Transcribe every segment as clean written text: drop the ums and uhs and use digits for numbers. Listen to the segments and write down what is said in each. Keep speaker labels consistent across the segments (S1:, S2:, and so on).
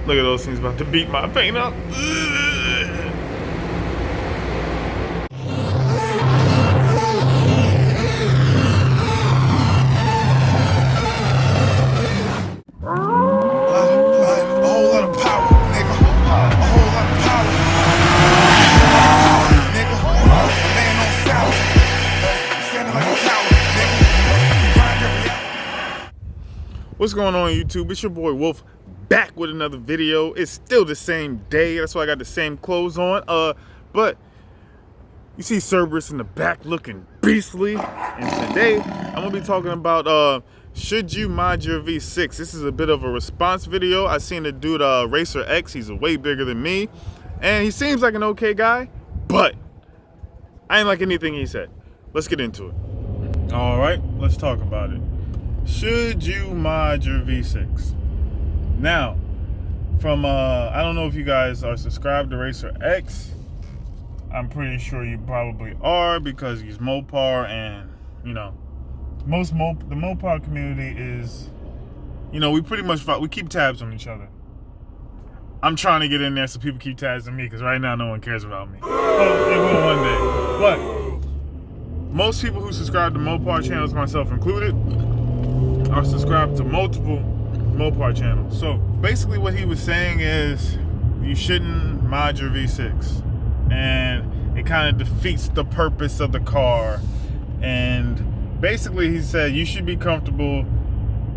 S1: Look at those things about to beat my paint up. What's going on YouTube? It's your boy Wulf back with another video. It's still the same day. That's why I got the same clothes on. But you see Cerberus in the back looking beastly. And today I'm gonna be talking about should you mod your V6? This is a bit of a response video. I seen the dude Racer X. He's way bigger than me, and he seems like an okay guy, but I ain't like anything he said. Let's get into it. All right, let's talk about it. Should you mod your V6? Now, from I don't know if you guys are subscribed to Racer X. I'm pretty sure you probably are, because he's Mopar, and you know, the Mopar community is, you know, we keep tabs on each other. I'm trying to get in there so people keep tabs on me, because right now no one cares about me. Oh, it will one day. But most people who subscribe to Mopar channels, myself included, are subscribed to multiple Mopar channels. So basically what he was saying is you shouldn't mod your V6, and it kind of defeats the purpose of the car. And basically he said you should be comfortable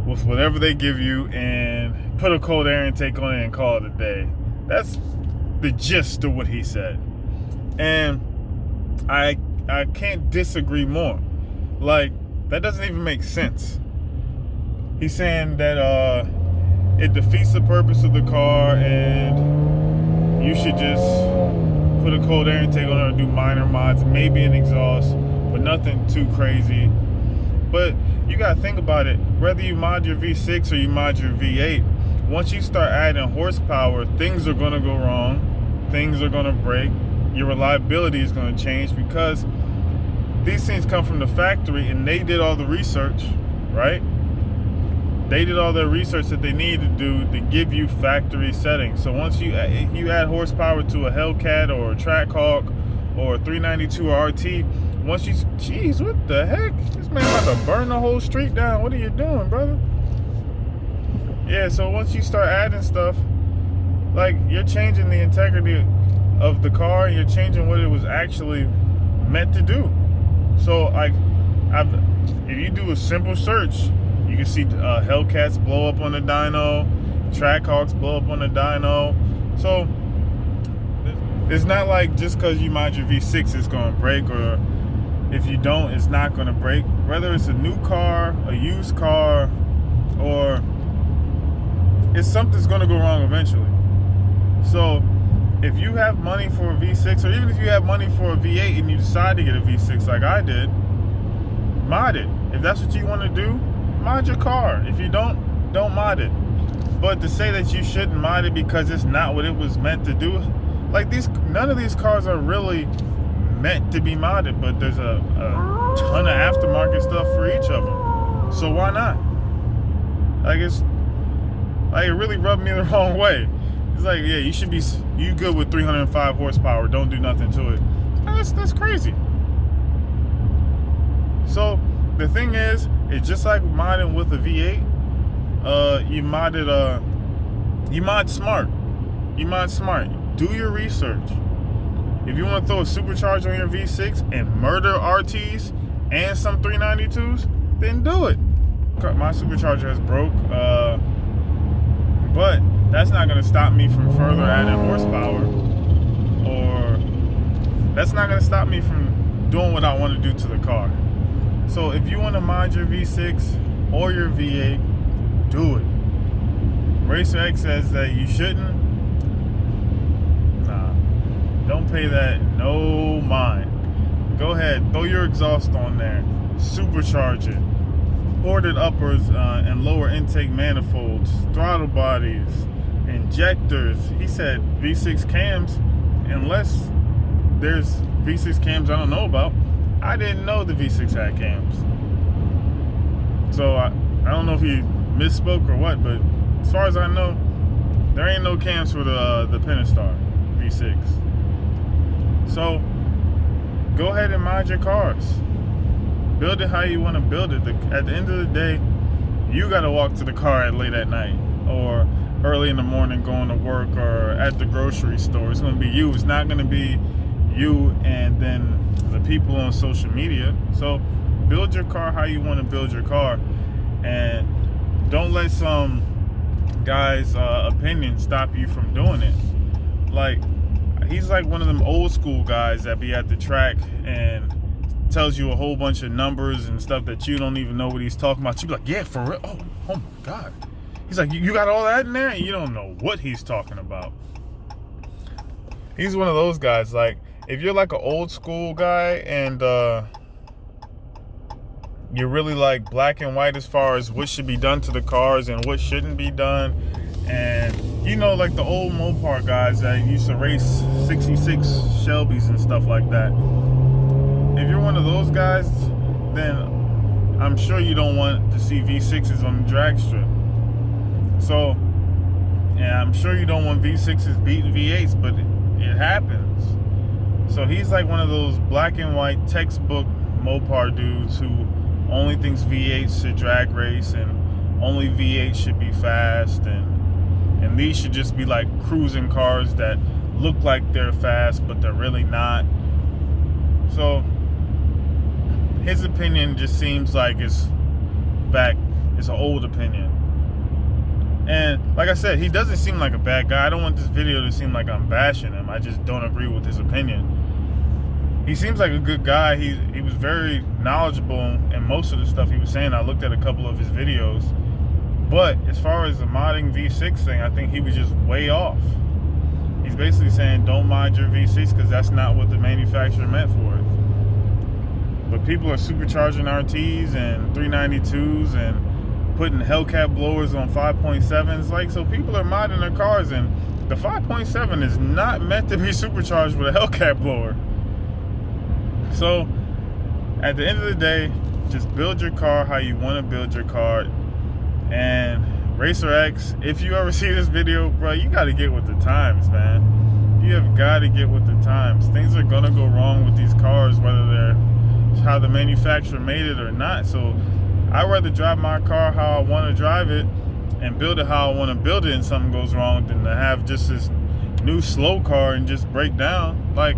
S1: with whatever they give you and put a cold air intake on it and call it a day. That's the gist of what he said, and I can't disagree more. Like, that doesn't even make sense. He's saying that it defeats the purpose of the car, and you should just put a cold air intake on it or do minor mods, maybe an exhaust, but nothing too crazy. But you gotta think about it. Whether you mod your V6 or you mod your V8, once you start adding horsepower, things are gonna go wrong, things are gonna break, your reliability is gonna change, because these things come from the factory and they did all the research, right? They did all the research that they need to do to give you factory settings. So once you add horsepower to a Hellcat or a Trackhawk or a 392 or RT, once you, jeez, what the heck? This man about to burn the whole street down. What are you doing, brother? Yeah, so once you start adding stuff, like, you're changing the integrity of the car, and you're changing what it was actually meant to do. So, like, if you do a simple search, you can see Hellcats blow up on the dyno, Trackhawks blow up on the dyno. So it's not like just because you mod your V6 it's going to break, or if you don't, it's not going to break. Whether it's a new car, a used car, or it's something's going to go wrong eventually. So if you have money for a V6, or even if you have money for a V8 and you decide to get a V6 like I did, mod it. If that's what you want to do, mod your car. If you don't mod it. But to say that you shouldn't mod it because it's not what it was meant to do, like, none of these cars are really meant to be modded, but there's a ton of aftermarket stuff for each of them. So why not? Like, it really rubbed me the wrong way. It's like, yeah, you good with 305 horsepower, don't do nothing to it. That's crazy. So the thing is, it's just like modding with a V8. You mod smart. You mod smart. Do your research. If you want to throw a supercharger on your V6 and murder RTs and some 392s, then do it. My supercharger has broke, but that's not going to stop me from further adding horsepower, or that's not going to stop me from doing what I want to do to the car. So if you want to mod your V6 or your V8, do it. Racer X says that you shouldn't. Nah, don't pay that no mind. Go ahead, throw your exhaust on there, supercharge it, ported uppers and lower intake manifolds, throttle bodies, injectors. He said V6 cams, unless there's V6 cams I don't know about. I didn't know the V6 had cams. So I don't know if he misspoke or what, but as far as I know, There ain't no cams for the Pentastar V6. So go ahead and mod your cars. Build it how you want to build it. At the end of the day, you got to walk to the car at late at night or early in the morning going to work or at the grocery store. It's going to be you. It's not going to be you and then the people on social media. So build your car how you want to build your car, and don't let some guy's opinion stop you from doing it. Like, he's like one of them old school guys that be at the track and tells you a whole bunch of numbers and stuff that you don't even know what he's talking about. You be like, yeah, for real? Oh my God. He's like, you got all that in there? And you don't know what he's talking about. He's one of those guys. Like, if you're like an old school guy and you're really like black and white as far as what should be done to the cars and what shouldn't be done, and you know, like the old Mopar guys that used to race 66 Shelbys and stuff like that. If you're one of those guys, then I'm sure you don't want to see V6s on the drag strip. So, and I'm sure you don't want V6s beating V8s, but it happens. So he's like one of those black and white textbook Mopar dudes who only thinks V8 should drag race and only V8 should be fast, and these should just be like cruising cars that look like they're fast but they're really not. So his opinion just seems like it's an old opinion. And like I said, he doesn't seem like a bad guy. I don't want this video to seem like I'm bashing him. I just don't agree with his opinion. He seems like a good guy. He was very knowledgeable in most of the stuff he was saying. I looked at a couple of his videos. But as far as the modding V6 thing, I think he was just way off. He's basically saying don't mod your V6 because that's not what the manufacturer meant for it. But people are supercharging RTs and 392s and putting Hellcat blowers on 5.7s. Like, so people are modding their cars, and the 5.7 is not meant to be supercharged with a Hellcat blower. So at the end of the day, just build your car how you want to build your car. And Racer X, if you ever see this video, bro, you got to get with the times, man. You have got to get with the times. Things are gonna go wrong with these cars, whether they're how the manufacturer made it or not. So I'd rather drive my car how I want to drive it and build it how I want to build it, and something goes wrong, than to have just this new slow car and just break down. Like,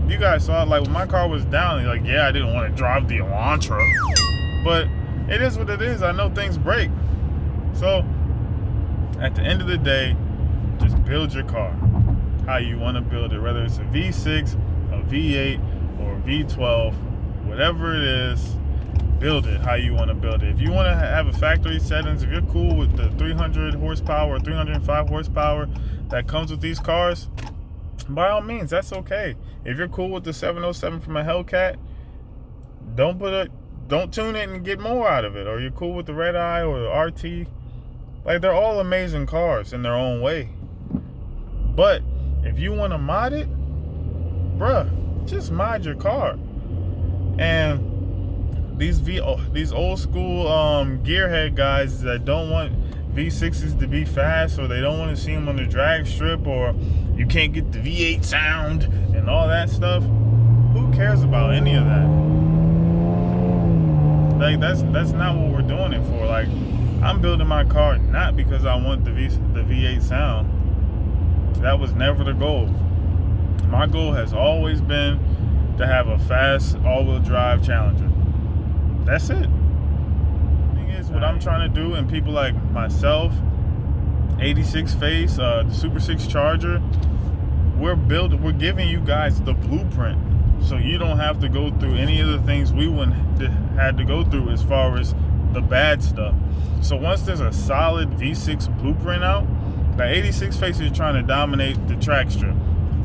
S1: you guys saw it, like when my car was down, like, yeah, I didn't want to drive the Elantra, but it is what it is. I know things break. So at the end of the day, just build your car how you want to build it, whether it's a V6, a V8, or a V12, whatever it is, build it how you want to build it. If you want to have a factory settings, if you're cool with the 300 horsepower or 305 horsepower that comes with these cars, by all means, that's okay. If you're cool with the 707 from a Hellcat, don't tune it and get more out of it. Or you're cool with the Red Eye or the RT. Like, they're all amazing cars in their own way. But if you want to mod it, bruh, just mod your car. And these old school gearhead guys that don't want V6s to be fast, or they don't want to see them on the drag strip, or you can't get the V8 sound and all that stuff, who cares about any of that? Like, that's not what we're doing it for. Like, I'm building my car not because I want the V8 sound. That was never the goal. My goal has always been to have a fast all-wheel drive Challenger. That's it. The thing is, what I'm trying to do, and people like myself, 86 Face, the Super 6 Charger, we're giving you guys the blueprint, so you don't have to go through any of the things we wouldn't had to go through as far as the bad stuff. So once there's a solid V6 blueprint out, the 86 Face is trying to dominate the track strip.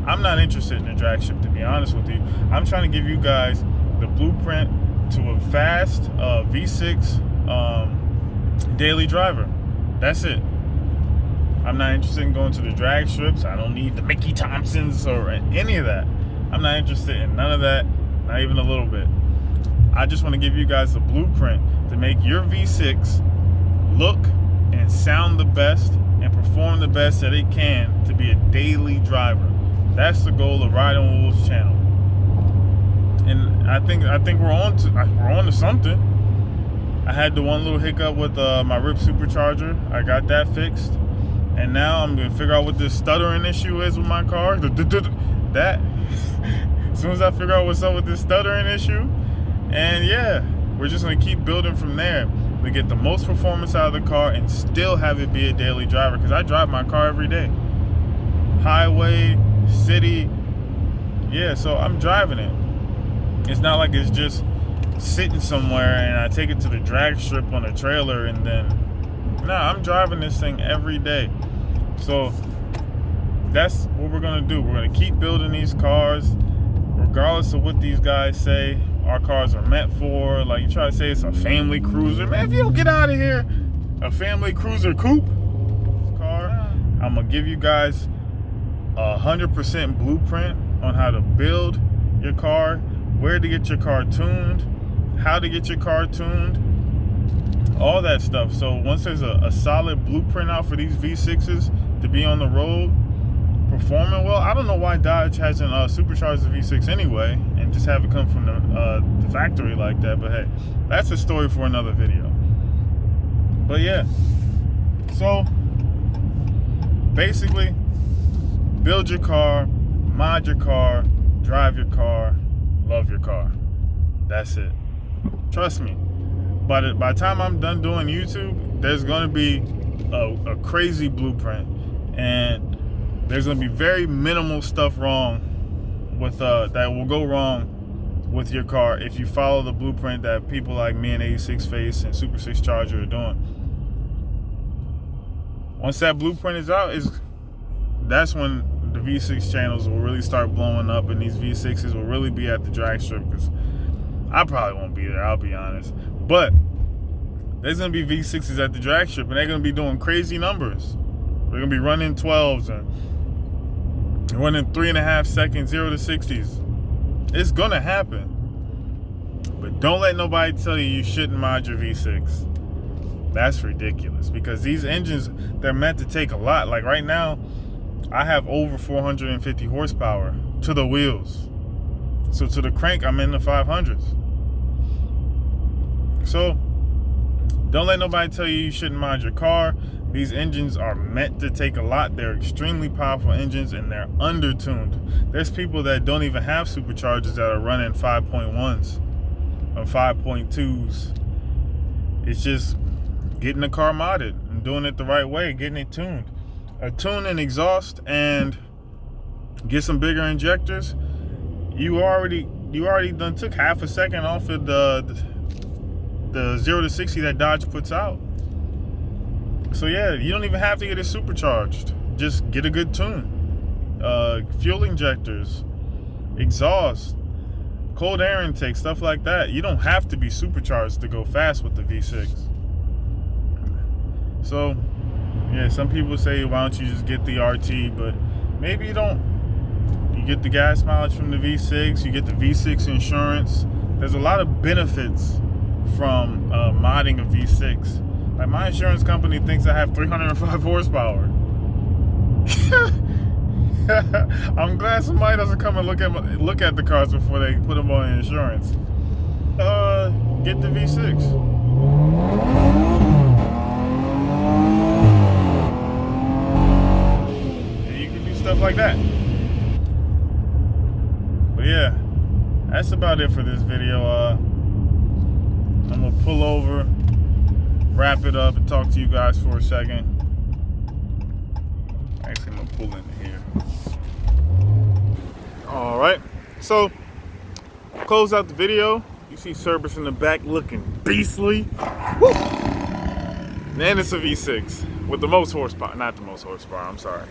S1: I'm not interested in the drag strip, to be honest with you. I'm trying to give you guys the blueprint to a fast V6 daily driver. That's it. I'm not interested in going to the drag strips. I don't need the Mickey Thompsons or any of that. I'm not interested in none of that, not even a little bit. I just want to give you guys the blueprint to make your V6 look and sound the best and perform the best that it can to be a daily driver. That's the goal of Riding Wolf's channel. And I think we're on to something. I had the one little hiccup with my RIP supercharger. I got that fixed, and now I'm gonna figure out what this stuttering issue is with my car. That as soon as I figure out what's up with this stuttering issue, and yeah, we're just gonna keep building from there to get the most performance out of the car and still have it be a daily driver, because I drive my car every day. Highway, city, yeah, so I'm driving it. It's not like it's just sitting somewhere and I take it to the drag strip on a trailer and then, nah, I'm driving this thing every day. So that's what we're gonna do. We're gonna keep building these cars regardless of what these guys say our cars are meant for. Like, you try to say it's a family cruiser, man, if you don't get out of here, a family cruiser coupe car, I'm gonna give you guys 100% blueprint on how to build your car, where to get your car tuned, how to get your car tuned, all that stuff. So once there's a solid blueprint out for these V6s to be on the road performing well, I don't know why Dodge hasn't supercharged the V6 anyway and just have it come from the factory like that. But hey, that's a story for another video. But yeah, so basically, build your car, mod your car, drive your car, love your car. That's it. Trust me. By the time I'm done doing YouTube, there's going to be a crazy blueprint, and there's going to be very minimal stuff wrong with that will go wrong with your car if you follow the blueprint that people like me and 86 Face and Super 6 Charger are doing. Once that blueprint is out, that's when the V6 channels will really start blowing up, and these V6s will really be at the drag strip, because I probably won't be there, I'll be honest. But there's going to be V6s at the drag strip, and they're going to be doing crazy numbers. They're going to be running 12s and running 3.5 seconds, 0 to 60s. It's going to happen. But don't let nobody tell you shouldn't mod your V6. That's ridiculous, because these engines, they're meant to take a lot. Like right now, I have over 450 horsepower to the wheels. So to the crank, I'm in the 500s. So don't let nobody tell you shouldn't mod your car. These engines are meant to take a lot. They're extremely powerful engines, and they're under-tuned. There's people that don't even have superchargers that are running 5.1s or 5.2s. It's just getting the car modded and doing it the right way, getting it tuned. A tune and exhaust and get some bigger injectors. You already done took half a second off of the 0 to 60 that Dodge puts out. So yeah, you don't even have to get it supercharged. Just get a good tune. Fuel injectors, exhaust, cold air intake, stuff like that. You don't have to be supercharged to go fast with the V6. So yeah, some people say, why don't you just get the RT? But maybe you don't. You get the gas mileage from the V6, you get the V6 insurance. There's a lot of benefits from modding a V6. Like, my insurance company thinks I have 305 horsepower. I'm glad somebody doesn't come and look at the cars before they put them on insurance. Get the V6. Stuff like that. But yeah, that's about it for this video. I'm gonna pull over, wrap it up, and talk to you guys for a second. Actually, I'm gonna pull into here. All right, so close out the video. You see Cerberus in the back looking beastly. Woo! And it's a V6 with the most horsepower. Not the most horsepower, I'm sorry.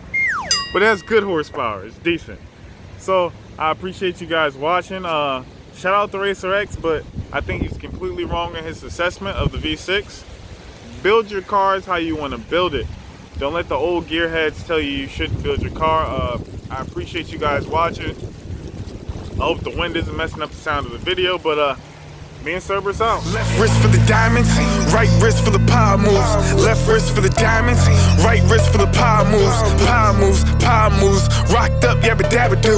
S1: But it has good horsepower. It's decent. So I appreciate you guys watching. Shout out to Racer X, but I think he's completely wrong in his assessment of the V6. Build your cars how you want to build it. Don't let the old gearheads tell you shouldn't build your car. I appreciate you guys watching. I hope the wind isn't messing up the sound of the video, but Me and Cerberus out.
S2: Left wrist for the diamonds, right wrist for the power moves. Left wrist for the diamonds, right wrist for the power moves. Power moves, power moves. Rocked up, yabba dabba doo.